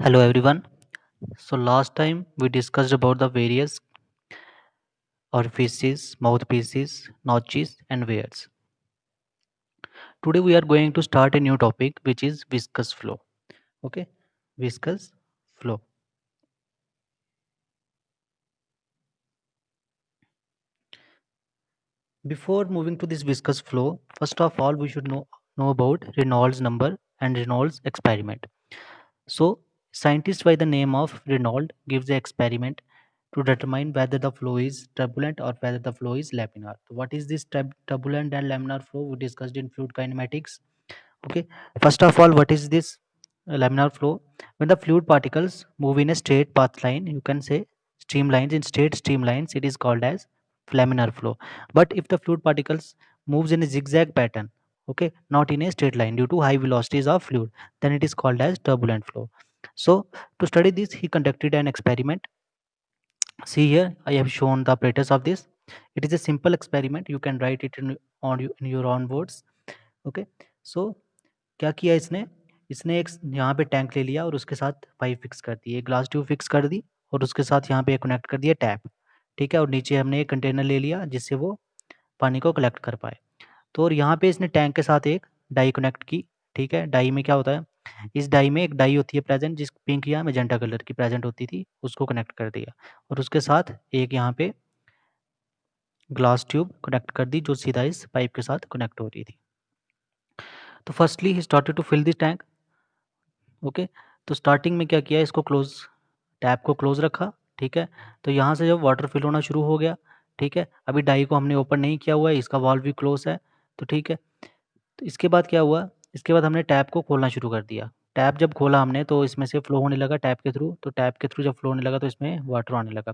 Hello everyone. So last time we discussed about the various orifices, mouthpieces, notches and wears. Today we are going to start a new topic which is viscous flow. Okay? Viscous flow. Before moving to this viscous flow, first of all we should know about Reynolds number and Reynolds experiment. So scientist by the name of Reynolds gives the experiment to determine whether the flow is turbulent or whether the flow is laminar. So what is this turbulent and laminar flow? We discussed in fluid kinematics. Okay, first of all, what is this laminar flow? When the fluid particles move in a straight path line, you can say streamlines. In straight streamlines, it is called as laminar flow. But if the fluid particles moves in a zigzag pattern, okay, not in a straight line due to high velocities of fluid, then it is called as turbulent flow. So to study this, he conducted an experiment. See here, I have shown the apparatus of this. It is a simple experiment. You can write it in your own words. Okay. So क्या किया इसने इसने एक यहाँ पे tank ले लिया और उसके साथ पाइप फिक्स कर दी, एक ग्लास ट्यूब फिक्स कर दी और उसके साथ यहाँ पे कनेक्ट कर दिया टैप। ठीक है, और नीचे हमने एक कंटेनर ले लिया जिससे वो पानी को कलेक्ट कर पाए। तो और यहाँ पे इसने टैंक के साथ एक डाई कनेक्ट की। ठीक है, डाई में क्या होता है, इस डाई में एक डाई होती है प्रेजेंट, जिस पिंक या मैजेंटा कलर की प्रेजेंट होती थी, उसको कनेक्ट कर दिया और उसके साथ एक यहाँ पे ग्लास ट्यूब कनेक्ट कर दी जो सीधा इस पाइप के साथ कनेक्ट हो रही थी। तो फर्स्टली ही started to fill this tank. Okay, तो स्टार्टिंग में क्या किया, इसको क्लोज, टैप को क्लोज रखा। ठीक है, तो यहाँ से जब वाटर फिल होना शुरू हो गया, ठीक है, अभी डाई को हमने ओपन नहीं किया हुआ है, इसका वाल्व भी क्लोज है। तो ठीक है, तो इसके बाद क्या हुआ, इसके बाद हमने टैप को खोलना शुरू कर दिया। टैप जब खोला हमने तो इसमें से फ्लो होने लगा टैप के थ्रू, तो टैप के थ्रू जब फ्लो होने लगा तो इसमें वाटर आने लगा।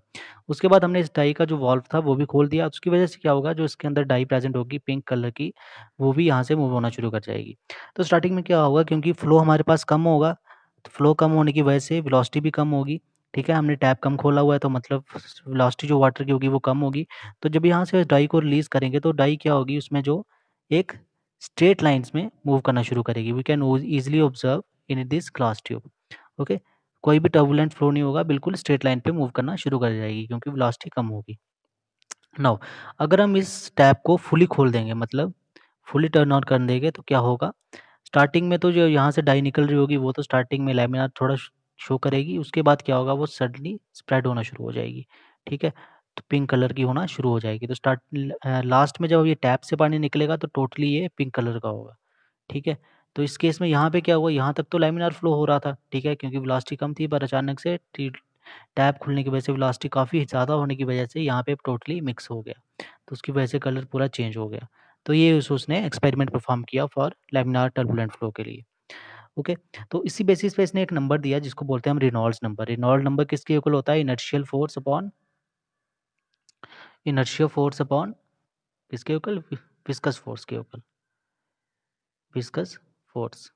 उसके बाद हमने इस डाई का जो वाल्व था वो भी खोल दिया। उसकी वजह से क्या होगा, जो इसके अंदर डाई प्रेजेंट होगी पिंक कलर की, वो भी यहाँ से मूव होना शुरू कर जाएगी। तो स्टार्टिंग में क्या होगा, क्योंकि फ्लो हमारे पास कम होगा, तो फ्लो कम होने की वजह से वेलोसिटी भी कम होगी। ठीक है, हमने टैप कम खोला हुआ है तो मतलब वेलोसिटी जो वाटर की होगी वो कम होगी। तो जब यहाँ से डाई को रिलीज करेंगे तो डाई क्या होगी, उसमें जो एक स्ट्रेट लाइंस में मूव करना शुरू करेगी। We can easily observe in this glass tube. Okay, कोई भी टर्बुलेंट फ्लो नहीं होगा, बिल्कुल स्ट्रेट लाइन पे मूव करना शुरू कर जाएगी क्योंकि वेलोसिटी कम होगी। नाउ अगर हम इस टैप को फुली खोल देंगे, मतलब फुली टर्न ऑन कर देंगे, तो क्या होगा, स्टार्टिंग में तो जो यहाँ से डाई निकल रही होगी वो तो स्टार्टिंग में लैमिनार थोड़ा शो करेगी। उसके बाद क्या होगा, वो सडनली स्प्रेड होना शुरू हो जाएगी। ठीक है, तो पिंक कलर की होना शुरू हो जाएगी। तो लास्ट में जब ये टैप से पानी निकलेगा तो टोटली ये पिंक कलर का होगा। ठीक है, तो इस केस में यहाँ पे क्या हुआ, यहाँ तक तो लैमिनार फ्लो हो रहा था, ठीक है, क्योंकि वेलोसिटी कम थी, पर अचानक से टैप खुलने की वजह से वेलोसिटी काफ़ी ज़्यादा होने की वजह से यहाँ पे टोटली मिक्स हो गया, तो उसकी वजह से कलर पूरा चेंज हो गया। तो ये उसने एक्सपेरिमेंट परफॉर्म किया फॉर लैमिनार टर्बुलेंट फ्लो के लिए। ओके, तो इसी बेसिस पे इसने एक नंबर दिया जिसको बोलते हैं हम रेनॉल्ड्स नंबर। रेनॉल्ड नंबर किसके इक्वल होता है, इनर्शियल फोर्स अपॉन किसके इक्वल, विस्कस फोर्स के इक्वल, विस्कस फोर्स।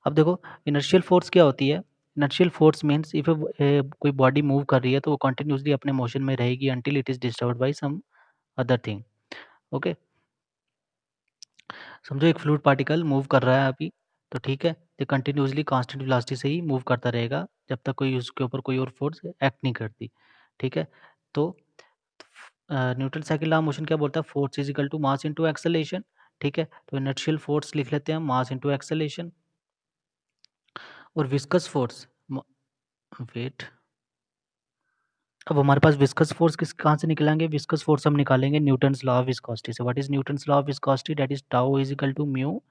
अब देखो इनर्शियल फोर्स क्या होती है, इनर्शियल फोर्स मीन्स इफ कोई बॉडी मूव कर रही है तो वो कंटिन्यूसली अपने मोशन में रहेगी until it is disturbed by some other thing. Okay, समझो एक फ्लूइड पार्टिकल मूव कर रहा है अभी, तो ठीक है, ये कंटिन्यूसली कांस्टेंट वेलोसिटी से ही मूव करता रहेगा जब तक कोई उसके ऊपर कोई और फोर्स एक्ट नहीं करती। ठीक है, तो Newton second law of motion क्या बोलता है, force is equal to mass into acceleration. ठीक है, तो इनर्शियल फोर्स लिख लेते हैं मास इनटू एक्सेलरेशन, और विस्कस फोर्स, वेट, अब हमारे पास विस्कस फोर्स कहाँ से निकालेंगे, विस्कस फोर्स हम निकालेंगे न्यूटन्स लॉ ऑफ विस्कोसिटी से। What is Newton's law of viscosity, that is tau is equal to mu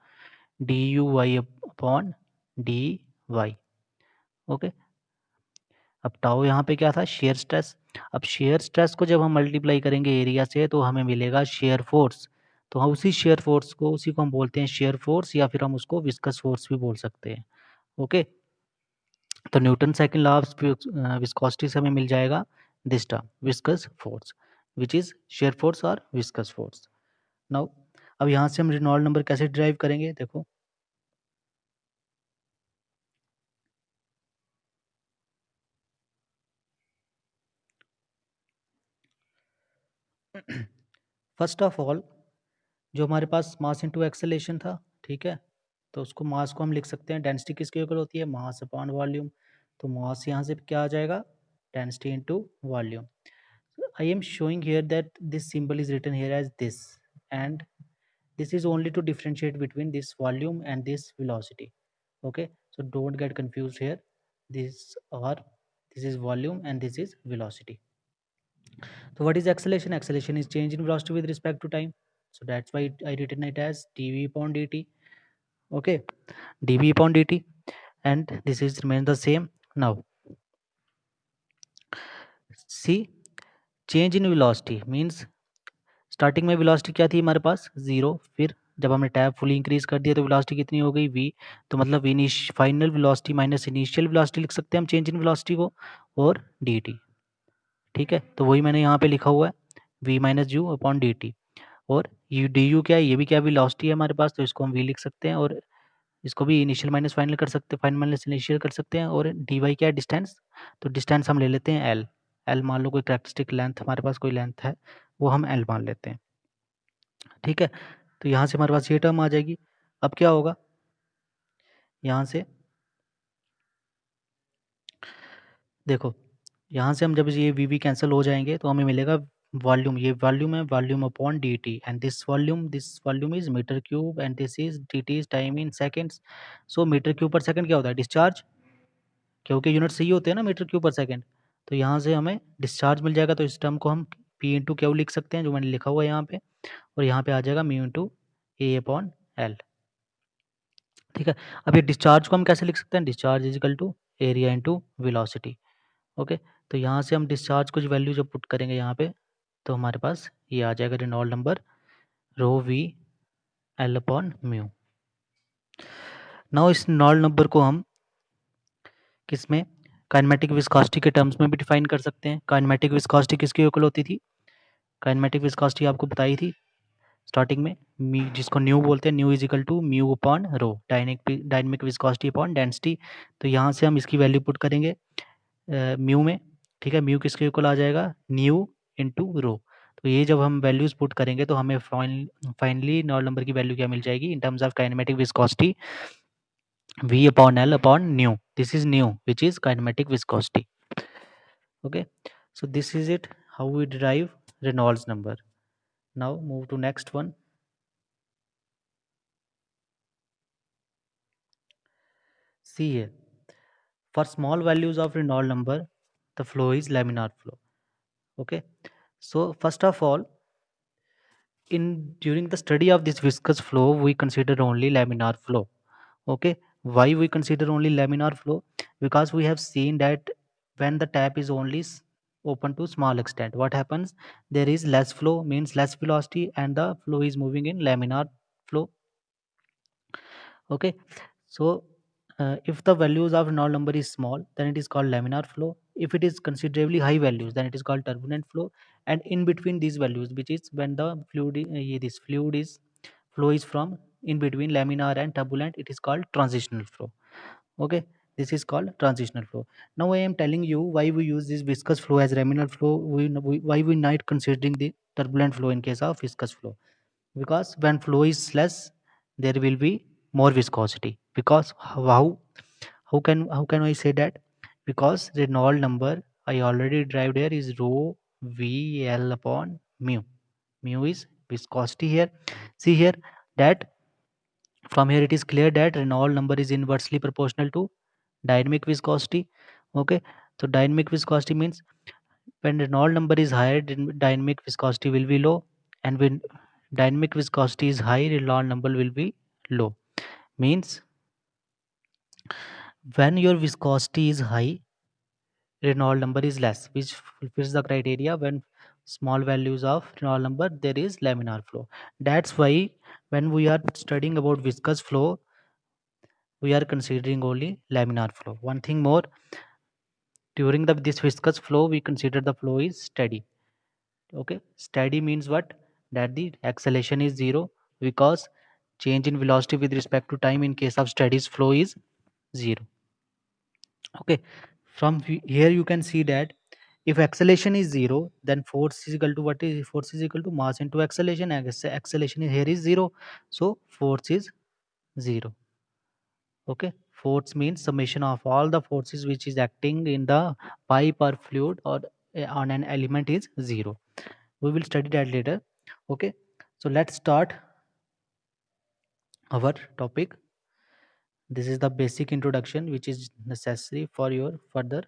d u y upon d y. Okay, अब tau यहाँ पे क्या था, शेयर स्ट्रेस। अब शेयर स्ट्रेस को जब हम मल्टीप्लाई करेंगे एरिया से तो हमें मिलेगा शेयर फोर्स। तो हम उसी शेयर फोर्स को, उसी को हम बोलते हैं शेयर फोर्स, या फिर हम उसको विस्कस फोर्स भी बोल सकते हैं। ओके, तो Newton second law of viscosity से हमें मिल जाएगा this term viscous force, which is shear force और विस्कस फोर्स। नाउ अब यहाँ से हम रेनॉल्ड नंबर कैसे डिराइव करेंगे, देखो फर्स्ट ऑफ ऑल जो हमारे पास मास इनटू एक्सेलरेशन था, ठीक है, तो उसको मास को हम लिख सकते हैं, डेंसिटी किसके इक्वल होती है, मास अपॉन वॉल्यूम। तो मास यहाँ से क्या आ जाएगा, density into volume. I am showing here that this symbol is written here as this, and this is only to differentiate between this volume and this velocity. Okay, so don't get confused here. This are, this is volume and this is velocity. So what is acceleration? Acceleration is change in velocity with respect to time. So that's why I written it as dv upon dt. Okay, dv upon dt, and this is remain the same. Now see, change in velocity means starting में velocity क्या थी हमारे पास, zero. फिर जब हमने tab fully increase कर दिया तो वेलोसिटी कितनी हो गई, v. तो मतलब final velocity minus initial velocity लिख सकते हैं हम चेंज इन वेलोसिटी को, और dt. ठीक है, तो वही मैंने यहाँ पे लिखा हुआ है, v minus you upon dt. और यू डी यू क्या है, ये भी क्या वेलोसिटी है हमारे पास, तो इसको हम v लिख सकते हैं, और इसको भी इनिशियल माइनस फाइनल कर सकते हैं, फाइनल माइनस इनिशियल कर सकते हैं. और डी वाई क्या है, डिस्टेंस. तो डिस्टेंस हम ले लेते हैं एल. एल मान लो कोई कैरेक्टरिस्टिक लेंथ, हमारे पास कोई लेंथ है, वो हम एल मान लेते हैं. ठीक है, तो यहाँ से हमारे पास ये टर्म आ जाएगी. अब क्या होगा, यहाँ से देखो, यहाँ से हम जब ये वी वी कैंसिल हो जाएंगे तो हमें मिलेगा वॉल्यूम. ये वॉल्यूम है, volume upon d t, and this volume is metre cube, and this is d t is time in seconds. So metre cube पर सेकंड क्या होता है, डिस्चार्ज, क्योंकि यूनिट सही होते हैं ना मीटर क्यूब पर सेकंड. तो यहाँ से हमें डिस्चार्ज मिल जाएगा, तो इस टर्म को हम पी इंटू क्यू लिख सकते हैं, जो मैंने लिखा हुआ है यहाँ पे. और यहाँ पे आ जाएगा म्यू इंटू ए अपॉन एल. ठीक है, अब ये डिस्चार्ज को हम कैसे लिख सकते हैं, discharge is equal to area into velocity. Okay, तो यहाँ से हम डिस्चार्ज कुछ वैल्यू जब पुट करेंगे यहाँ पे, तो हमारे पास ये आ जाएगा Reynold number rho V L upon mu. Now इस रेनॉल्ड नंबर को हम किसमें, काइनेमेटिक विस्कोसिटी के टर्म्स में भी डिफाइन कर सकते हैं. काइनेमेटिक विस्कोसिटी किसकी इक्वल होती थी, काइनेमेटिक विस्कोसिटी आपको बताई थी स्टार्टिंग में, जिसको न्यू बोलते हैं, nu is equal to mu upon rho, dynamic viscosity upon density. तो यहाँ से हम इसकी वैल्यू पुट करेंगे म्यू में. ठीक है, म्यू किसके इक्वल आ जाएगा, न्यू इंटू रो. तो ये जब हम वैल्यूज पुट करेंगे तो हमें फाइनली नॉल नंबर की वैल्यू क्या मिल जाएगी in terms of kinematic viscosity, v upon l upon nu. This is nu, which is kinematic viscosity. Okay, so this is it, how we derive Reynolds number. Now move to next one. See here, for small values of Reynolds number, the flow is laminar flow. Okay, so first of all, in during the study of this viscous flow, we consider only laminar flow. Okay, why we consider only laminar flow, because we have seen that when the tap is only open to small extent, what happens, there is less flow, means less velocity, and the flow is moving in laminar flow. Okay, so if the values of Reynolds number is small, then it is called laminar flow. If it is considerably high values, then it is called turbulent flow. And in between these values, which is when the this fluid is flow is from in between laminar and turbulent, it is called transitional flow. Okay, this is called transitional flow. Now I am telling you why we use this viscous flow as laminar flow. Why we not considering the turbulent flow in case of viscous flow, because when flow is less, there will be more viscosity. Because how can I say that, because Reynolds number I already derived here is rho v l upon mu. Mu is viscosity here. See here that from here it is clear that Reynolds number is inversely proportional to dynamic viscosity. Okay, so dynamic viscosity means when Reynolds number is higher, dynamic viscosity will be low, and when dynamic viscosity is high, Reynolds number will be low. Means when your viscosity is high, Reynolds number is less, which fulfills the criteria. When small values of Reynolds number, there is laminar flow. That's why when we are studying about viscous flow, we are considering only laminar flow. One thing more, during this viscous flow, we consider the flow is steady. Okay, steady means what, that the acceleration is zero, because change in velocity with respect to time in case of steady flow is zero. Okay, from here you can see that if acceleration is zero, then force is equal to what, is force is equal to mass into acceleration. Acceleration here is zero, so force is zero. Okay, force means summation of all the forces which is acting in the pipe or fluid or on an element is 0. We will study that later. Okay, so let's start our topic. This is the basic introduction which is necessary for your further.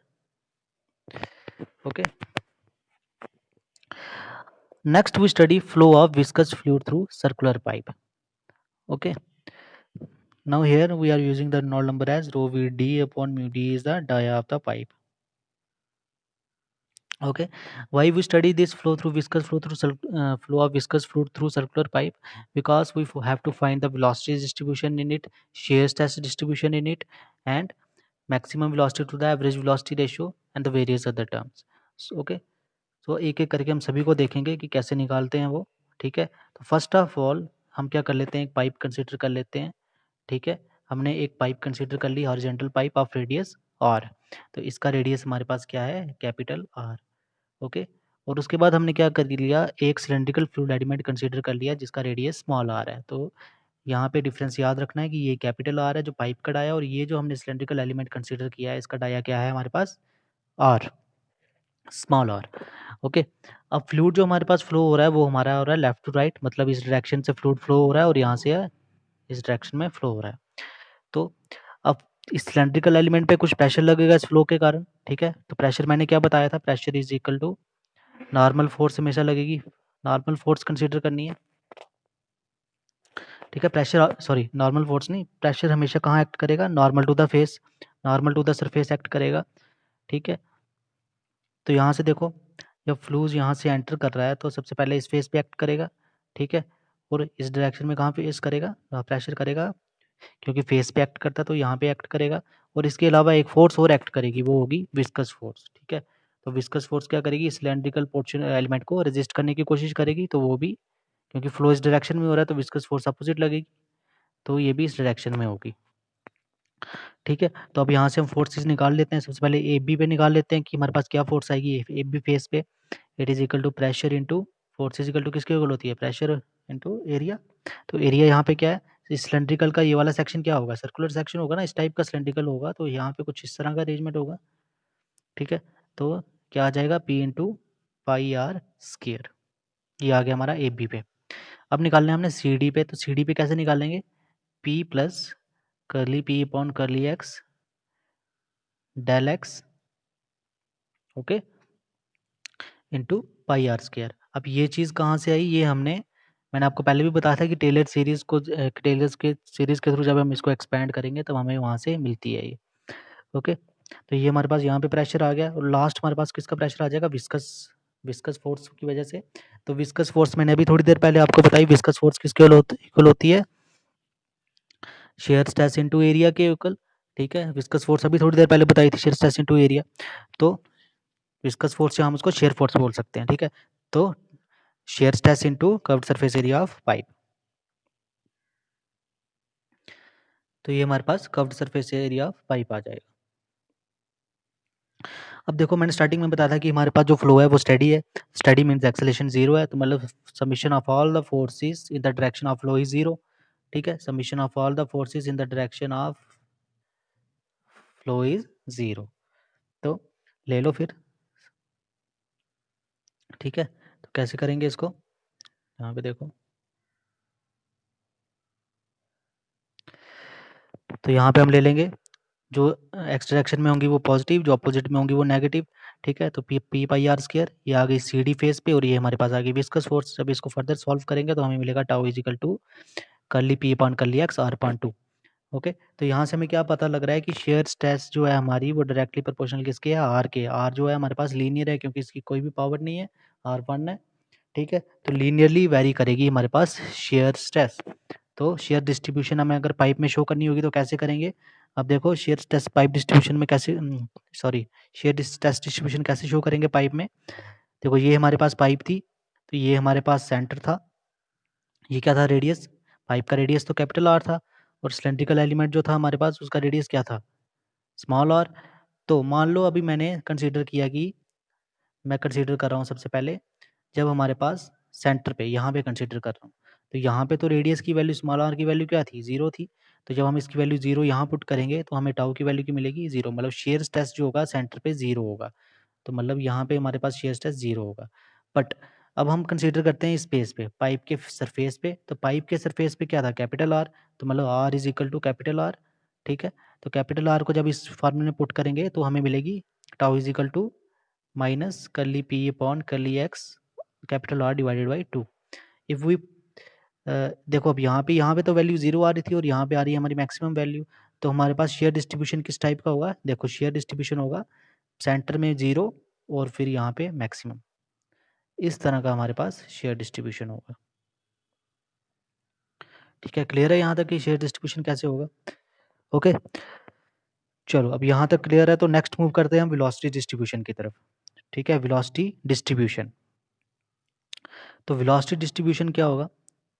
Okay, next we study flow of viscous fluid through circular pipe. Okay, now here we are using the Reynolds number as rho v d upon mu d is the dia of the pipe. Okay, why we study this flow through viscous flow through flow of viscous fluid through circular pipe? Because we have to find the velocity distribution in it, shear stress distribution in it, and maximum velocity to the average velocity ratio and the various other terms. So, okay, so एक एक करके हम सभी को देखेंगे कि कैसे निकालते हैं वो. ठीक है, तो फर्स्ट ऑफ ऑल हम क्या कर लेते हैं, एक पाइप कंसिडर कर लेते हैं. ठीक है, हमने एक पाइप कंसिडर कर ली, horizontal pipe of radius R. तो इसका रेडियस हमारे पास क्या है, कैपिटल आर. ओके, और उसके बाद हमने क्या कर लिया, एक सिलेंड्रिकल फ्लूइड एलिमेंट कंसीडर कर लिया जिसका रेडियस स्मॉल आर है. तो यहाँ पे डिफरेंस याद रखना है कि ये कैपिटल आर है जो पाइप का डाया, और ये जो हमने सिलेंड्रिकल एलिमेंट कंसीडर किया है इसका डाया क्या है हमारे पास, आर, स्मॉल आर. ओके, अब फ्लूइड जो हमारे पास फ्लो हो रहा है वो हमारा हो रहा है लेफ्ट टू राइट, मतलब इस डायरेक्शन से फ्लूइड फ्लो हो रहा है और यहाँ से इस डायरेक्शन में फ्लो हो रहा है. तो अब इस सिलेंड्रिकल एलिमेंट पे कुछ प्रेशर लगेगा इस फ्लो के कारण. ठीक है, तो प्रेशर मैंने क्या बताया था, pressure is equal to normal force हमेशा लगेगी, नॉर्मल फोर्स कंसीडर करनी है. ठीक है, प्रेशर सॉरी नॉर्मल फोर्स नहीं, प्रेशर हमेशा कहाँ एक्ट करेगा, normal to the face, normal to the surface act करेगा. ठीक है, तो यहाँ से देखो, जब फ्लूज यहाँ से एंटर कर रहा है तो सबसे पहले इस फेस पे एक्ट करेगा. ठीक है, और इस डायरेक्शन में कहाँ पे इस करेगा, प्रेशर करेगा, क्योंकि फेस पे एक्ट करता है तो यहाँ पे एक्ट करेगा. और इसके अलावा एक फोर्स और एक्ट करेगी, वो होगी विस्कस फोर्स. ठीक है, तो विस्कस फोर्स क्या करेगी, सिलेंड्रिकल पोर्शन एलिमेंट को रेजिस्ट करने की कोशिश करेगी, तो वो भी, क्योंकि फ्लो इस डायरेक्शन में हो रहा है तो विस्कस फोर्स अपोजिट लगेगी, तो ये भी इस डायरेक्शन में होगी. ठीक है, तो अब यहाँ से हम फोर्सेस निकाल लेते हैं. सबसे पहले ए बी पे निकाल लेते हैं कि हमारे पास क्या फोर्स आएगी ए बी फेस पे. It is equal to pressure into force is equal to किसके इक्वल होती है, प्रेशर इंटू एरिया. तो एरिया यहाँ पे क्या है, इस सिलेंड्रिकल का ये वाला सेक्शन क्या होगा, सर्कुलर सेक्शन होगा ना, इस टाइप का सिलेंड्रिकल होगा, तो यहाँ पे कुछ इस तरह का अरेंजमेंट होगा. ठीक है, तो क्या आ जाएगा, P into pi are square. ये आ गया हमारा ए बी पे. अब निकालना है हमने सी डी पे, तो सी डी पे कैसे निकालेंगे, P plus curly P upon curly X del X, okay, into pi are square. अब ये चीज़ कहाँ से आई, ये मैंने आपको पहले भी बताया था कि टेलर सीरीज़ को, टेलर्स के सीरीज़ के थ्रू जब हम इसको एक्सपेंड करेंगे तब हमें वहाँ से मिलती है ये. ओके, तो ये हमारे पास यहाँ पे प्रेशर आ गया, और लास्ट हमारे पास किसका प्रेशर आ जाएगा, विस्कस विस्कस फोर्स की वजह से. तो विस्कस फोर्स मैंने अभी थोड़ी देर पहले आपको बताई, विस्कस फोर्स किसके इक्वल होती है, शेयर स्ट्रेस इनटू एरिया के इक्वल. ठीक है, विस्कस फोर्स अभी थोड़ी देर पहले बताई थी, शेयर स्ट्रेस इनटू एरिया. तो विस्कस फोर्स से हम उसको शेयर फोर्स बोल सकते हैं. ठीक है, तो shear stress into curved surface area of pipe. तो ये हमारे पास curved surface area of pipe आ जाएगा. अब देखो, मैंने स्टार्टिंग में बताया था कि हमारे पास जो फ्लो है वो स्टेडी है. स्टेडी मीन्स एक्सेलेरेशन जीरो है, तो मतलब summation of all the forces in the direction of flow is zero. ठीक है, summation of all the forces in the direction of flow is zero. तो ले लो फिर. ठीक है, तो कैसे करेंगे इसको, यहाँ पे देखो, तो यहाँ पे हम ले लेंगे जो एक्स डायरेक्शन में होंगी वो पॉजिटिव, जो अपोजिट में होंगी वो नेगेटिव. ठीक है, तो P P pi are square, ये आ गई सी डी फेस पे, और ये हमारे पास आ गई विस्कस फोर्स. जब इसको फर्दर सॉल्व करेंगे तो हमें मिलेगा tau is equal to curly P upon curly x r upon two. Okay, तो यहाँ से हमें क्या पता लग रहा है कि शेयर स्ट्रेस जो है हमारी वो डायरेक्टली प्रोपोर्शनल किसके है, आर के. आर जो है हमारे पास लीनियर है क्योंकि इसकी कोई भी पावर नहीं है, आर वन है. ठीक है, तो लीनियरली वेरी करेगी हमारे पास शेयर स्ट्रेस. तो शेयर डिस्ट्रीब्यूशन हमें अगर पाइप में शो करनी होगी तो कैसे करेंगे, अब देखो शेयर स्ट्रेस पाइप डिस्ट्रीब्यूशन में कैसे, सॉरी, शेयर स्ट्रेस डिस्ट्रीब्यूशन कैसे शो करेंगे पाइप में. देखो, ये हमारे पास पाइप थी, तो ये हमारे पास सेंटर था, ये क्या था, रेडियस, पाइप का रेडियस तो कैपिटल आर था, और सिलेंड्रिकल एलिमेंट जो था हमारे पास उसका रेडियस क्या था, स्मॉल आर. तो मान लो अभी मैंने कंसीडर किया कि, मैं कंसीडर कर रहा हूँ सबसे पहले, जब हमारे पास सेंटर पे यहाँ पे कंसीडर कर रहा हूँ, तो यहाँ पे तो रेडियस की वैल्यू स्मॉल आर की वैल्यू क्या थी, जीरो थी. तो जब हम इसकी वैल्यू 0 यहाँ पुट करेंगे तो हमें टाउ की वैल्यू की मिलेगी 0, मतलब शेयर स्ट्रेस जो होगा सेंटर पे 0 होगा। तो मतलब यहाँ पे हमारे पास शेयर स्ट्रेस 0 होगा। बट अब हम कंसीडर करते हैं स्पेस पे, पाइप के सरफेस पे। तो पाइप के सरफेस पे क्या था, कैपिटल आर, तो मतलब R is equal to capital R. ठीक है, तो कैपिटल आर को जब इस फॉर्मूले में पुट करेंगे तो हमें मिलेगी tau is equal to minus curly P upon curly x capital R divided by 2। If we देखो अब यहाँ पे तो वैल्यू 0 आ रही थी और यहाँ पे आ रही है हमारी मैक्सिमम वैल्यू। तो हमारे पास शेयर डिस्ट्रीब्यूशन किस टाइप का होगा, देखो शेयर डिस्ट्रीब्यूशन होगा सेंटर में 0 और फिर यहाँ पे मैक्सिमम, इस तरह का हमारे पास शेयर डिस्ट्रीब्यूशन होगा। ठीक है, क्लियर है यहाँ तक कि शेयर डिस्ट्रीब्यूशन कैसे होगा? ओके, चलो अब यहाँ तक क्लियर है तो नेक्स्ट मूव करते हैं हम वेलोसिटी डिस्ट्रीब्यूशन की तरफ। ठीक है, वेलोसिटी डिस्ट्रीब्यूशन। तो वेलोसिटी डिस्ट्रीब्यूशन क्या होगा,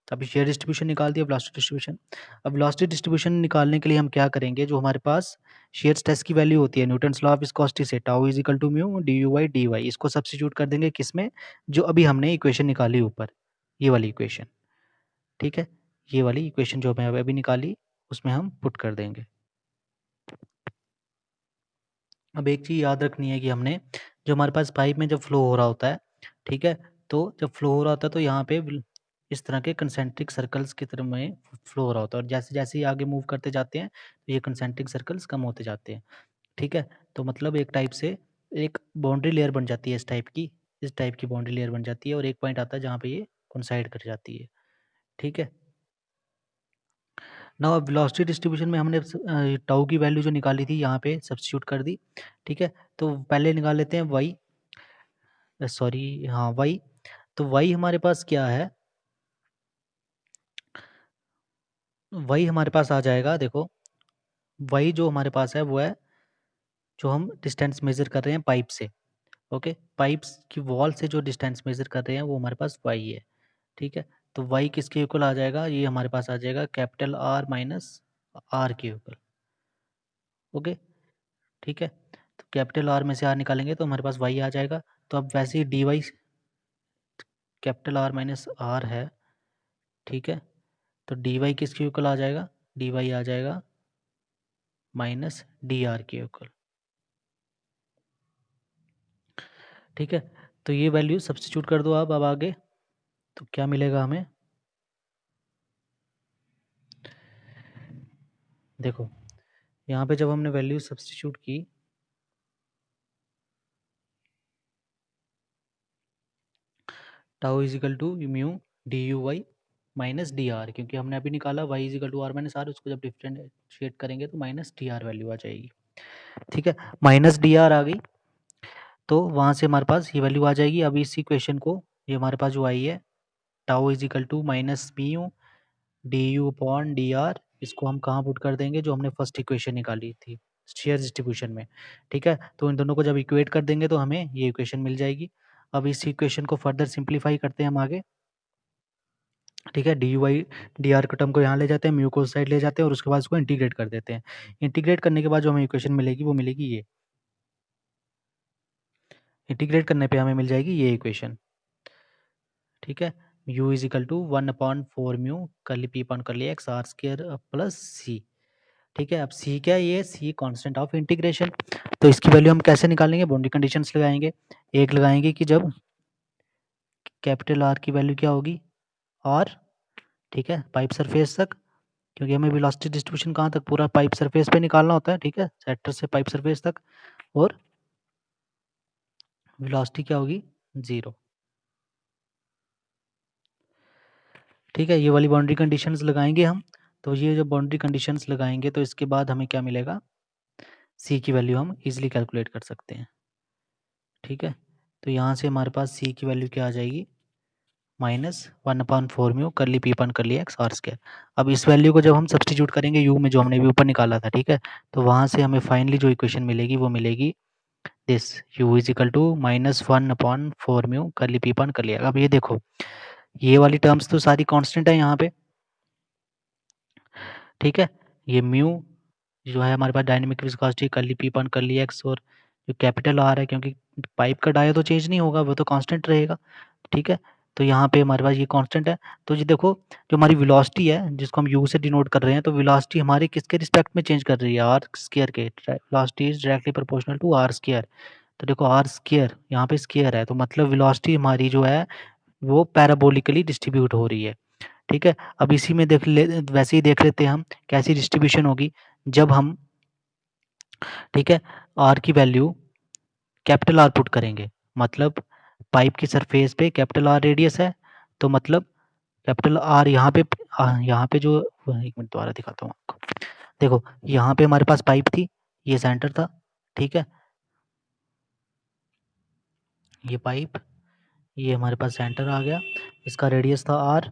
अभी शेयर डिस्ट्रीब्यूशन निकाल दिया, वेलोसिटी डिस्ट्रीब्यूशन। अब वेलोसिटी डिस्ट्रीब्यूशन निकालने के लिए हम क्या करेंगे, जो हमारे पास शेयर स्ट्रेस की वैल्यू होती है न्यूटन्स लॉ ऑफ विस्कोसिटी से, tau is equal to mu d u by d y, इसको सब्स्टिट्यूट कर देंगे किसमें, जो अभी हमने इक्वेशन निकाली ऊपर, ये वाली इक्वेशन। ठीक है, ये वाली इक्वेशन जो हमें अभी निकाली उसमें हम पुट कर देंगे। अब एक चीज़ याद रखनी है कि हमने जो हमारे पास पाइप में जब फ्लो हो रहा होता है, ठीक है, तो जब फ्लो हो रहा होता है तो यहाँ पे इस तरह के कंसेंट्रिक सर्कल्स की तरह में फ्लो हो रहा होता है, और जैसे जैसे ही आगे मूव करते जाते हैं तो ये कंसेंट्रिक सर्कल्स कम होते जाते हैं। ठीक है, तो मतलब एक टाइप से एक बाउंड्री लेयर बन जाती है इस टाइप की बाउंड्री लेयर बन जाती है, और एक पॉइंट आता है जहाँ पे ये कोइंसाइड कर जाती है। ठीक है, नाउ अब वेलोसिटी डिस्ट्रीब्यूशन में हमने टाउ की वैल्यू जो निकाली थी यहाँ पे सब्स्टिट्यूट कर दी। ठीक है, तो पहले निकाल लेते हैं वाई, सॉरी हाँ वाई। तो वाई हमारे पास क्या है, वाई हमारे पास आ जाएगा, देखो वाई जो हमारे पास है वो है जो हम डिस्टेंस मेजर कर रहे हैं पाइप से। ओके, पाइप्स की वॉल से जो डिस्टेंस मेजर कर रहे हैं वो हमारे पास वाई है। ठीक है, तो वाई किसके इक्वल आ जाएगा, ये हमारे पास आ जाएगा कैपिटल आर माइनस आर के इक्वल। ओके, ठीक है, तो कैपिटल आर में से आर निकालेंगे तो हमारे पास वाई आ जाएगा। तो अब वैसे ही D Y capital R minus R है। ठीक है, तो डी वाई किसके इक्वल आ जाएगा, डी वाई आ जाएगा माइनस डी आर के इक्वल। ठीक है, तो ये वैल्यू सब्स्टिट्यूट कर दो आप अब आगे, तो क्या मिलेगा हमें, देखो यहाँ पे जब हमने वैल्यू सब्स्टिट्यूट की tau is equal to mu d u y minus D r, क्योंकि हमने अभी निकाला y is equal to r minus r, उसको जब डिफरेंशिएट करेंगे तो माइनस डी आर वैल्यू आ जाएगी। ठीक है, माइनस डी आर आ गई तो वहाँ से हमारे पास ये वैल्यू आ जाएगी। अभी इसी क्वेश्चन को, ये हमारे पास जो आई है tau is equal to minus p u d u upon d r, इसको हम कहाँ पुट कर देंगे, जो हमने फर्स्ट इक्वेशन निकाली थी शेयर डिस्ट्रीब्यूशन में। ठीक है, तो इन दोनों को जब इक्वेट कर देंगे तो हमें ये इक्वेशन मिल जाएगी। अब इस इक्वेशन को फर्दर सिंप्लीफाई करते हैं हम आगे। ठीक है, d u y d r का टर्म को यहाँ ले जाते हैं, म्यू को उस साइड ले जाते हैं और उसके बाद इसको इंटीग्रेट कर देते हैं। इंटीग्रेट करने के बाद जो हमें इक्वेशन मिलेगी वो मिलेगी ये, इंटीग्रेट करने पे हमें मिल जाएगी ये इक्वेशन। ठीक है, u is equal to 1/4 mu curly P upon curly x are square plus C. ठीक है, अब सी क्या है, ये सी कांस्टेंट ऑफ इंटीग्रेशन। तो इसकी वैल्यू हम कैसे निकालेंगे, बाउंड्री कंडीशंस लगाएंगे। एक लगाएंगे कि जब कैपिटल आर की वैल्यू क्या होगी, आर, ठीक है, पाइप सरफेस तक, क्योंकि हमें वेलोसिटी डिस्ट्रीब्यूशन कहाँ तक, पूरा पाइप सरफेस पे निकालना होता है। ठीक है, सेक्टर से पाइप सरफेस तक, और वेलोसिटी क्या होगी 0। ठीक है, ये वाली बाउंड्री कंडीशंस लगाएंगे हम। तो ये जो बाउंड्री कंडीशंस लगाएंगे तो इसके बाद हमें क्या मिलेगा, सी की वैल्यू हम इजीली कैलकुलेट कर सकते हैं। ठीक है, तो यहाँ से हमारे पास सी की वैल्यू क्या आ जाएगी, -1/4 mu curly P upon curly x are square. अब इस वैल्यू को जब हम सब्स्टिट्यूट करेंगे यू में, जो हमने भी ऊपर निकाला था, ठीक है, तो वहाँ से हमें फाइनली जो इक्वेशन मिलेगी वो मिलेगी this, u is equal to -1/4 mu curly P upon curly x. अब ये देखो ये वाली टर्म्स तो सारी कांस्टेंट है यहाँ पे। ठीक है, ये म्यू जो है हमारे पास dynamic viscosity curly P upon curly x, और जो कैपिटल आर है, क्योंकि पाइप का डाया तो चेंज नहीं होगा, वो तो कांस्टेंट रहेगा। ठीक है, तो यहाँ पे हमारे पास ये कांस्टेंट है। तो जी देखो, जो हमारी वेलोसिटी है जिसको हम यू से डिनोट कर रहे हैं, तो वेलोसिटी हमारी किसके रिस्पेक्ट में चेंज कर रही है, आर स्क्वायर के। Velocity is directly proportional to r square. तो देखो आर स्क्वायर यहाँ पे स्क्वायर है, तो मतलब वेलोसिटी हमारी जो है वो पैराबोलिकली डिस्ट्रीब्यूट हो रही है। ठीक है, अब इसी में देख ले, वैसे ही देख लेते हैं हम कैसी डिस्ट्रीब्यूशन होगी जब हम, ठीक है, आर की वैल्यू कैपिटल आर पुट करेंगे। मतलब पाइप की सरफेस पे कैपिटल आर रेडियस है, तो मतलब कैपिटल आर यहाँ पे जो, एक मिनट दोबारा दिखाता हूँ आपको। देखो यहाँ पे हमारे पास पाइप थी, ये सेंटर था, ठीक है, ये पाइप, ये हमारे पास सेंटर आ गया, इसका रेडियस था आर।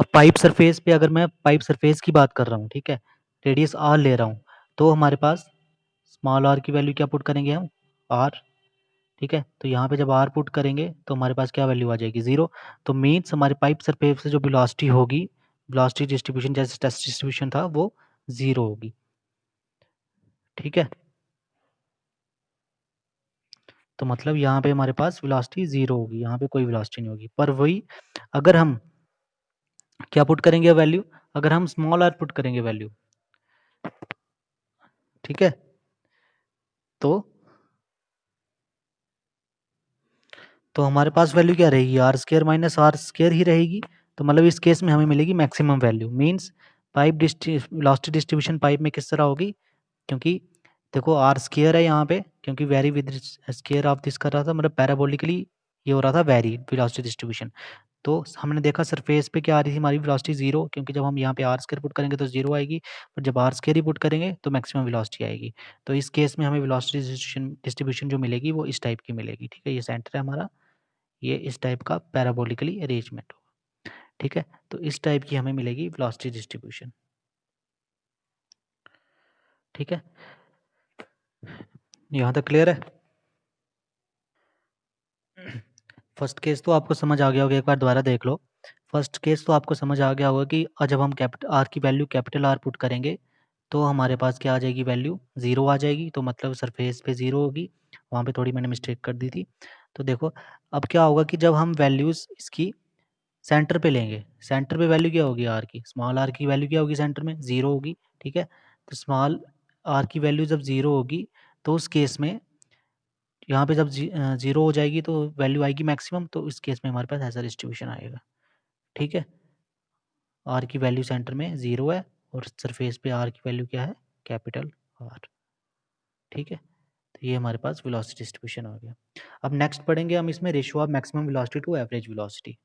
अब पाइप सरफेस पे अगर मैं पाइप सरफेस की बात कर रहा हूँ, ठीक है, रेडियस आर ले रहा हूँ, तो हमारे पास स्मॉल आर की वैल्यू क्या पुट करेंगे हम, आर। ठीक है, तो यहाँ पे जब आर पुट करेंगे तो हमारे पास क्या वैल्यू आ जाएगी, जीरो। तो मीन्स हमारे पाइप सरफेस से जो वेलोसिटी होगी, वेलोसिटी डिस्ट्रीब्यूशन जैसे टेस्ट डिस्ट्रीब्यूशन था, वो जीरो होगी। ठीक है, तो मतलब यहाँ पे हमारे पास वेलोसिटी जीरो होगी, यहाँ पे कोई वेलोसिटी नहीं होगी। पर वही अगर हम क्या पुट करेंगे वैल्यू, अगर हम स्मॉल आर पुट करेंगे वैल्यू, ठीक है, तो हमारे पास वैल्यू क्या रहेगी, R square minus are square ही रहेगी। तो मतलब इस केस में हमें मिलेगी maximum value. Means pipe velocity distribution pipe में किस तरह होगी, क्योंकि देखो आर स्क्वायर है यहाँ पे, क्योंकि very with square of this कर रहा था, मतलब पैराबोलिकली ये हो रहा था वेरी वेलोसिटी डिस्ट्रीब्यूशन। तो हमने देखा सरफेस पे क्या आ रही थी हमारी वेलोसिटी जीरो, क्योंकि जब हम यहाँ पे आर स्क्वायर पुट करेंगे तो जीरो आएगी, पर जब आर स्क्वायर ही पुट करेंगे तो मैक्सिमम वेलोसिटी आएगी। तो इस केस में हमें वेलोसिटी डिस्ट्रीब्यूशन जो मिलेगी वो इस टाइप की मिलेगी। ठीक है, ये सेंटर है हमारा, ये इस टाइप का पैराबोलिकली अरेंजमेंट होगा। ठीक है, तो इस टाइप की हमें मिलेगी वेलोसिटी डिस्ट्रीब्यूशन। ठीक है, यहाँ तक क्लियर है। फर्स्ट केस तो आपको समझ आ गया होगा, एक बार दोबारा देख लो। फर्स्ट केस तो आपको समझ आ गया होगा कि जब हम कैपिटल आर की वैल्यू कैपिटल आर पुट करेंगे तो हमारे पास क्या आ जाएगी, वैल्यू ज़ीरो आ जाएगी। तो मतलब सरफेस पे ज़ीरो होगी, वहाँ पे थोड़ी मैंने मिस्टेक कर दी थी। तो देखो अब क्या होगा कि जब हम वैल्यूज़ इसकी सेंटर पे लेंगे, सेंटर पे वैल्यू क्या होगी आर की, स्मॉल आर की वैल्यू क्या होगी सेंटर में, ज़ीरो होगी। ठीक है, तो स्मॉल आर की वैल्यू जब ज़ीरो होगी तो उस केस में यहाँ पे जब ज़ीरो हो जाएगी तो वैल्यू आएगी मैक्सिमम, तो इस केस में हमारे पास ऐसा डिस्ट्रीब्यूशन आएगा। ठीक है, आर की वैल्यू सेंटर में ज़ीरो है और सरफेस पे आर की वैल्यू क्या है, कैपिटल आर। ठीक है, तो ये हमारे पास वेलोसिटी डिस्ट्रीब्यूशन आ गया। अब नेक्स्ट पढ़ेंगे हम इसमें ratio of maximum velocity to average velocity.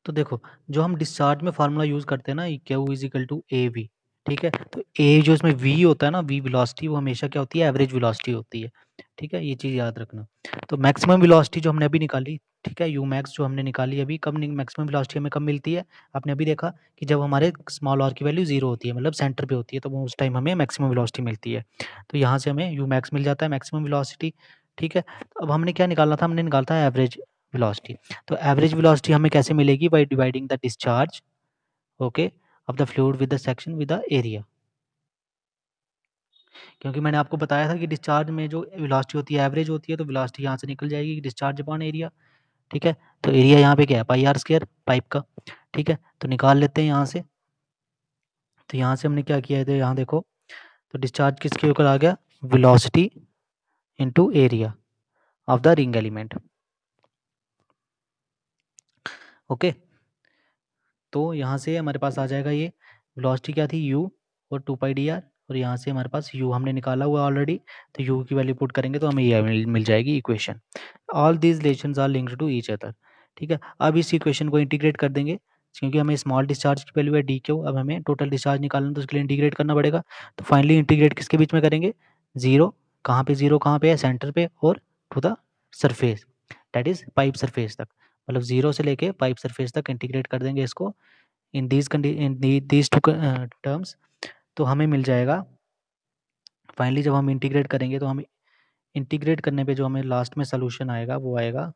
तो देखो जो हम डिस्चार्ज में फार्मूला यूज़ करते हैं ना, Q is equal to A V. ठीक है, तो ए जो इसमें वी होता है ना, वी वेलोसिटी, वो हमेशा क्या होती है, एवरेज वेलोसिटी होती है। ठीक है, ये चीज़ याद रखना। तो मैक्सिमम वेलोसिटी जो हमने अभी निकाली, ठीक है, यू मैक्स जो हमने निकाली अभी, कब मैक्सिमम वेलोसिटी हमें कब मिलती है, आपने अभी देखा कि जब हमारे स्मॉल आर की वैल्यू जीरो होती है, मतलब सेंटर पे होती है, तो वो उस टाइम हमें मैक्सिमम वेलोसिटी मिलती है। तो यहाँ से हमें यू मैक्स मिल जाता है, मैक्सिमम वेलोसिटी। ठीक है, तो अब हमने क्या निकालना था, हमने निकालता है एवरेज वेलोसिटी। तो एवरेज वेलोसिटी हमें कैसे मिलेगी, by dividing the discharge, okay, of the fluid with the section with the area. क्योंकि मैंने आपको बताया था कि डिस्चार्ज में जो वेलोसिटी होती है एवरेज होती है, तो वेलोसिटी यहाँ से निकल जाएगी डिस्चार्ज अपॉन एरिया। ठीक है, तो एरिया यहाँ पे क्या है, पाई आर स्क्वायर पाइप का। ठीक है, तो निकाल लेते हैं यहाँ से। तो यहाँ से हमने क्या किया है, तो यहाँ देखो, तो डिस्चार्ज किसके ऊपर आ गया, velocity into area of the ring element. Okay, तो यहाँ से हमारे पास आ जाएगा ये वेलोसिटी क्या थी, u और टू पाई डी आर, और यहाँ से हमारे पास u हमने निकाला हुआ ऑलरेडी, तो u की वैल्यू पुट करेंगे तो हमें ये मिल जाएगी equation. All these relations are linked to each other. ठीक है, अब इस इक्वेशन को इंटीग्रेट कर देंगे, क्योंकि हमें स्मॉल डिस्चार्ज की वैल्यू है डी क्यू, अब हमें टोटल डिस्चार्ज निकालना, तो उसके लिए इंटीग्रेट करना पड़ेगा। तो फाइनली इंटीग्रेट किसके बीच में करेंगे, जीरो, कहाँ पे जीरो, कहाँ पे है, सेंटर पे, और to the surface, that is pipe surface तक, मतलब जीरो से लेके पाइप सरफेस तक इंटीग्रेट कर देंगे इसको इन दीज टू टर्म्स। तो हमें मिल जाएगा फाइनली, जब हम इंटीग्रेट करेंगे तो हमें इंटीग्रेट करने पे जो हमें लास्ट में सोल्यूशन आएगा वो आएगा,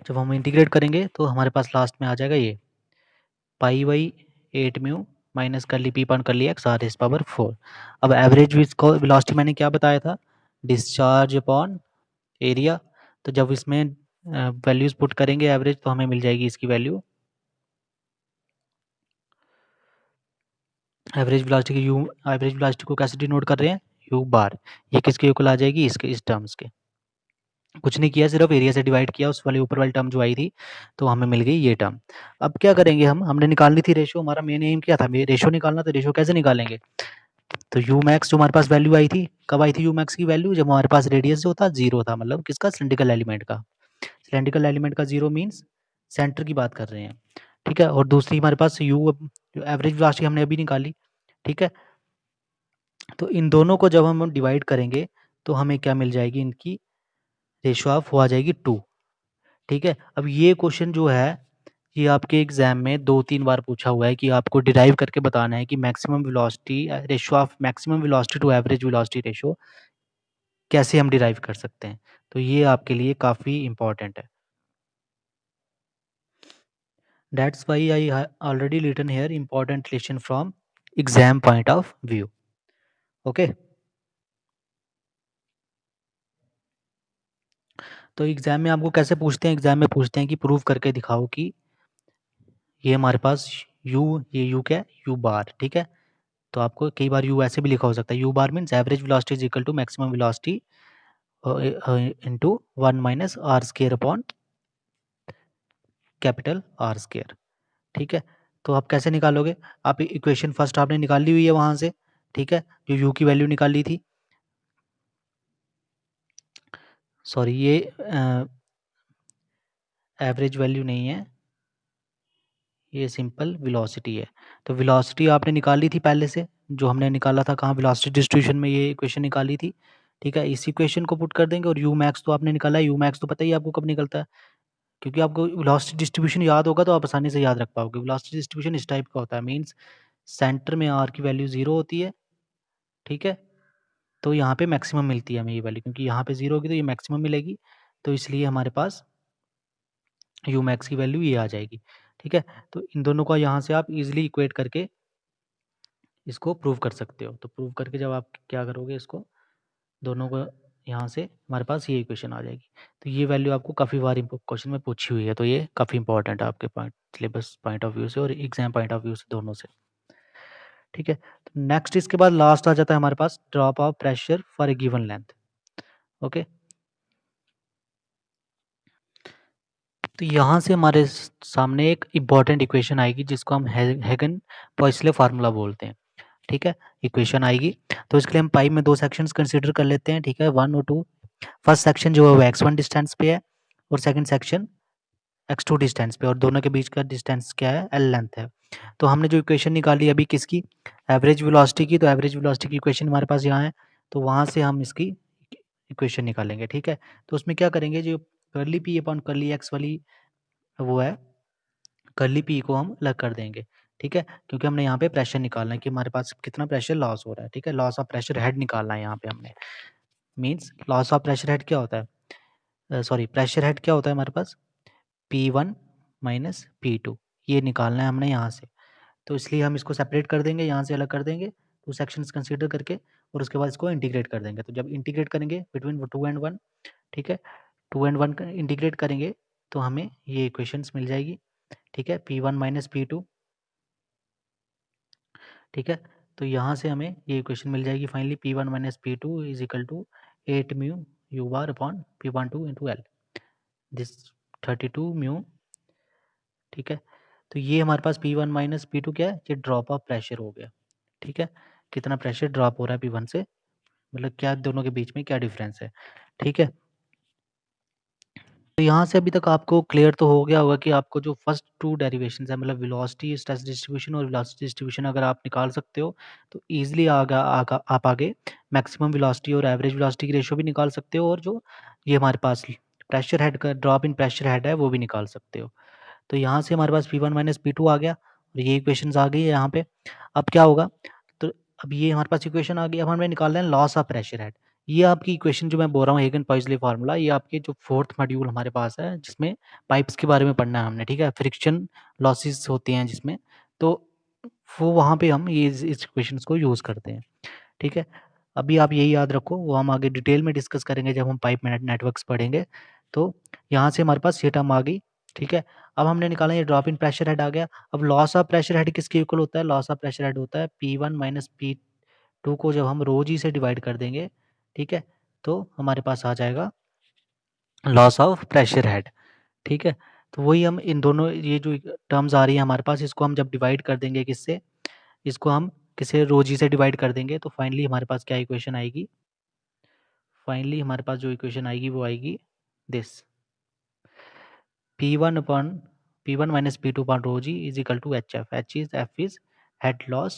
जब हम इंटीग्रेट करेंगे तो हमारे पास लास्ट में आ जाएगा ये, पाई बाई 8 म्यू माइनस कर ली पी पॉइंट कर ली एक्स आर इस पावर 4। अब एवरेज वेलोसिटी मैंने क्या बताया था, डिस्चार्ज अपॉन एरिया। तो जब इसमें वैल्यूज पुट करेंगे एवरेज तो हमें मिल जाएगी इसकी वैल्यू, एवरेज वेलोसिटी की यू, एवरेज वेलोसिटी को कैसे डिनोट कर रहे हैं, यू बार। ये किसके इक्वल आ जाएगी, इसके इस टर्म्स के। कुछ नहीं किया, सिर्फ एरिया से डिवाइड किया उस वाली ऊपर वाली टर्म जो आई थी, तो हमें मिल गई ये टर्म। अब क्या करेंगे हम, हमने निकालनी थी रेशो, हमारा मेन एम क्या था, रेशो निकालना। तो रेशो कैसे निकालेंगे, तो यू मैक्स जो हमारे पास वैल्यू आई थी, कब आई थी यू मैक्स की वैल्यू, जब हमारे पास रेडियस जो था जीरो था, मतलब किसका, सिलेंड्रिकल एलिमेंट का। सिलेंड्रिकल एलिमेंट का जीरो मीन्स सेंटर की बात कर रहे हैं, ठीक है। और दूसरी हमारे पास यू एवरेज वेलोसिटी हमने अभी निकाली, ठीक है। तो इन दोनों को जब हम डिवाइड करेंगे तो हमें क्या मिल जाएगी, इनकी रेशो ऑफ हो आ जाएगी 2, ठीक है। अब ये क्वेश्चन जो है ये आपके एग्जाम में 2-3 बार पूछा हुआ है कि आपको डिराइव करके बताना है कि maximum velocity ratio of maximum velocity to average velocity ratio कैसे हम डिराइव कर सकते हैं। तो ये आपके लिए काफ़ी इंपॉर्टेंट है। That's why I already written here important relation from exam point of view. Okay, तो एग्जाम में आपको कैसे पूछते हैं, एग्जाम में पूछते हैं कि प्रूव करके दिखाओ कि ये हमारे पास यू, ये यू क्या है, यू बार, ठीक है। तो आपको कई बार यू ऐसे भी लिखा हो सकता है, u bar means average velocity is equal to maximum velocity into 1 minus are square upon capital R square, ठीक है। तो आप कैसे निकालोगे, आप इक्वेशन फर्स्ट आपने निकाल ली हुई है वहां से, ठीक है, जो यू की वैल्यू निकाल ली थी, सॉरी ये एवरेज वैल्यू नहीं है, ये सिंपल वेलोसिटी है। तो वेलोसिटी आपने निकाल ली थी पहले से, जो हमने निकाला था कहाँ, वेलोसिटी डिस्ट्रीब्यूशन में ये इक्वेशन निकाली थी, ठीक है। इसी इक्वेशन को पुट कर देंगे, और यू मैक्स तो आपने निकाला है, यू मैक्स तो पता ही है आपको कब निकलता है, क्योंकि आपको वेलोसिटी डिस्ट्रीब्यूशन याद होगा तो आप आसानी से याद रख पाओगे। वेलोसिटी डिस्ट्रीब्यूशन इस टाइप का होता है, मीन्स सेंटर में आर की वैल्यू जीरो होती है, ठीक है। तो यहाँ पे मैक्सिमम मिलती है हमें ये वैल्यू, क्योंकि यहाँ पे जीरो होगी तो ये मैक्सिमम मिलेगी, तो इसलिए हमारे पास यू मैक्स की वैल्यू ये आ जाएगी, ठीक है। तो इन दोनों का यहाँ से आप इजिली इक्वेट करके इसको प्रूव कर सकते हो। तो प्रूव करके जब आप क्या करोगे, इसको दोनों को यहाँ से हमारे पास ये इक्वेशन आ जाएगी। तो ये वैल्यू आपको काफ़ी बार क्वेश्चन में पूछी हुई है, तो ये काफ़ी इंपॉर्टेंट है आपके point, syllabus point of view से और एग्जाम पॉइंट ऑफ व्यू से, दोनों से, ठीक है। तो नेक्स्ट इसके बाद लास्ट आ जाता है हमारे पास drop of pressure for a given length. Okay, तो यहाँ से हमारे सामने एक इम्पॉर्टेंट इक्वेशन आएगी जिसको हम हैगन पॉइसले फार्मूला बोलते हैं, ठीक है। इक्वेशन आएगी, तो इसके लिए हम पाइप में दो सेक्शंस कंसीडर कर लेते हैं, ठीक है, 1 और 2। फर्स्ट सेक्शन जो है वो x1 डिस्टेंस पे है, और सेकंड सेक्शन x2 डिस्टेंस पे, और दोनों के बीच का डिस्टेंस क्या है, l लेंथ है। तो हमने जो इक्वेशन निकाली अभी किसकी, एवरेज वेलोसिटी की, तो एवरेज वेलोसिटी की इक्वेशन हमारे पास यहाँ है, तो वहाँ से हम इसकी इक्वेशन निकालेंगे, ठीक है। तो उसमें क्या करेंगे, जो curly P upon curly x वाली वो है, कर्ली पी को हम अलग कर देंगे, ठीक है, क्योंकि हमने यहाँ पे प्रेशर निकालना है कि हमारे पास कितना प्रेशर लॉस हो रहा है, ठीक है। लॉस ऑफ प्रेशर हेड निकालना है यहाँ पे हमने, means loss of pressure head क्या होता है, सॉरी प्रेशर हेड क्या होता है हमारे पास, P1 माइनस P2, ये निकालना है हमने यहाँ से। तो इसलिए हम इसको सेपरेट कर देंगे, यहाँ से अलग कर देंगे टू सेक्शंस कंसीडर करके, और उसके बाद इसको इंटीग्रेट कर देंगे। तो जब इंटीग्रेट करेंगे बिटवीन 2 एंड 1, ठीक है, 2 एंड 1 इंटीग्रेट करेंगे तो हमें ये इक्वेशंस मिल जाएगी, ठीक है, P1 माइनस P2, ठीक है। तो यहाँ से हमें ये इक्वेशन मिल जाएगी finally, P1 minus P2 is equal to 8 mu u bar upon P12 into L, this 32 mu, ठीक है। तो ये हमारे पास P1 माइनस P2 क्या है, ये ड्रॉप ऑफ प्रेशर हो गया, ठीक है। कितना प्रेशर ड्रॉप हो रहा है P1 से, मतलब क्या दोनों के बीच में क्या डिफरेंस है, ठीक है। तो यहाँ से अभी तक आपको क्लियर तो हो गया होगा कि आपको जो फर्स्ट टू डेरिवेशंस है, मतलब वेलोसिटी स्ट्रेस डिस्ट्रीब्यूशन और वेलोसिटी डिस्ट्रीब्यूशन अगर आप निकाल सकते हो तो ईजिली आप आगे मैक्सिमम वेलोसिटी और एवरेज वेलोसिटी की रेशियो भी निकाल सकते हो, और जो ये हमारे पास प्रेशर हेड का ड्रॉप इन प्रेशर हेड है वो भी निकाल सकते हो। तो यहाँ से हमारे पास P1 माइनस P2 आ गया, और ये इक्वेशंस आ गई है यहाँ पे। अब क्या होगा, तो अब ये हमारे पास इक्वेशन आ गई, अब हमें निकालना है लॉस ऑफ प्रेशर हेड। ये आपकी इक्वेशन जो मैं बोल रहा हूँ हेगन पॉइसले फार्मूला, ये आपके जो फोर्थ मॉड्यूल हमारे पास है जिसमें पाइप्स के बारे में पढ़ना है हमने, ठीक है। फ्रिक्शन लॉसेस होते हैं जिसमें, तो वो वहाँ पे हम ये इस इक्वेशंस को यूज़ करते हैं, ठीक है। अभी आप यही याद रखो, वो हम आगे डिटेल में डिस्कस करेंगे जब हम पाइप नेटवर्क्स पढ़ेंगे। तो यहाँ से हमारे पास ये टर्म आ गई, ठीक है। अब हमने निकाला ये ड्रॉप इन प्रेशर हेड आ गया। अब लॉस ऑफ प्रेशर हेड किसके इक्वल होता है? लॉस ऑफ प्रेशर हेड होता है P1 माइनस P2 को जब हम रो जी से डिवाइड कर देंगे, ठीक है, तो हमारे पास आ जाएगा लॉस ऑफ प्रेशर हेड, ठीक है। तो वही हम इन दोनों ये जो टर्म्स आ रही है हमारे पास, इसको हम जब डिवाइड कर देंगे किससे, इसको हम किसे रो जी से डिवाइड कर देंगे, तो फाइनली हमारे पास क्या इक्वेशन आएगी? फाइनली हमारे पास जो इक्वेशन आएगी वो आएगी this, P1 minus P2 upon rho g is equal to HF. F is head loss,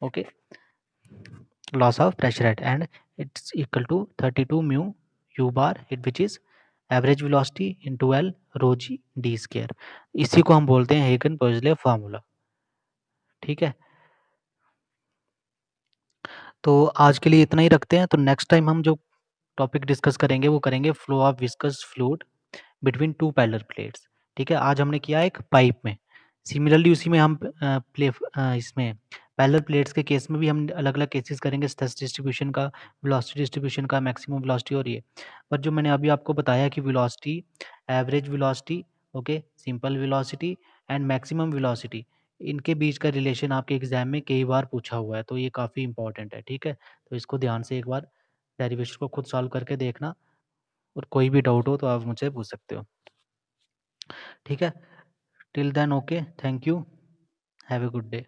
okay, loss of pressure head, and it's equal to 32 mu u bar, which is average velocity into L rho g d square. इसी को हम बोलते हैं Hagin बोसले formula, ठीक है। तो आज के लिए इतना ही रखते हैं। तो नेक्स्ट टाइम हम जो टॉपिक डिस्कस करेंगे वो करेंगे flow of viscous fluid between two parallel plates, ठीक है। आज हमने किया एक पाइप में, सिमिलरली उसी में हम इसमें पैरेलल प्लेट्स के केस में भी हम अलग अलग केसेस करेंगे, स्ट्रेस डिस्ट्रीब्यूशन का, वेलोसिटी डिस्ट्रीब्यूशन का, मैक्सिमम वेलोसिटी और ये। पर जो मैंने अभी आपको बताया कि velocity, average velocity, okay, simple velocity and maximum velocity, इनके बीच का रिलेशन आपके एग्जाम में कई बार पूछा हुआ है, तो ये काफ़ी इंपॉर्टेंट है, ठीक है। तो इसको ध्यान से एक बार डेरिवेशन को खुद सॉल्व करके देखना, और कोई भी डाउट हो तो आप मुझसे पूछ सकते हो, ठीक है। Till then okay, thank you, have a good day.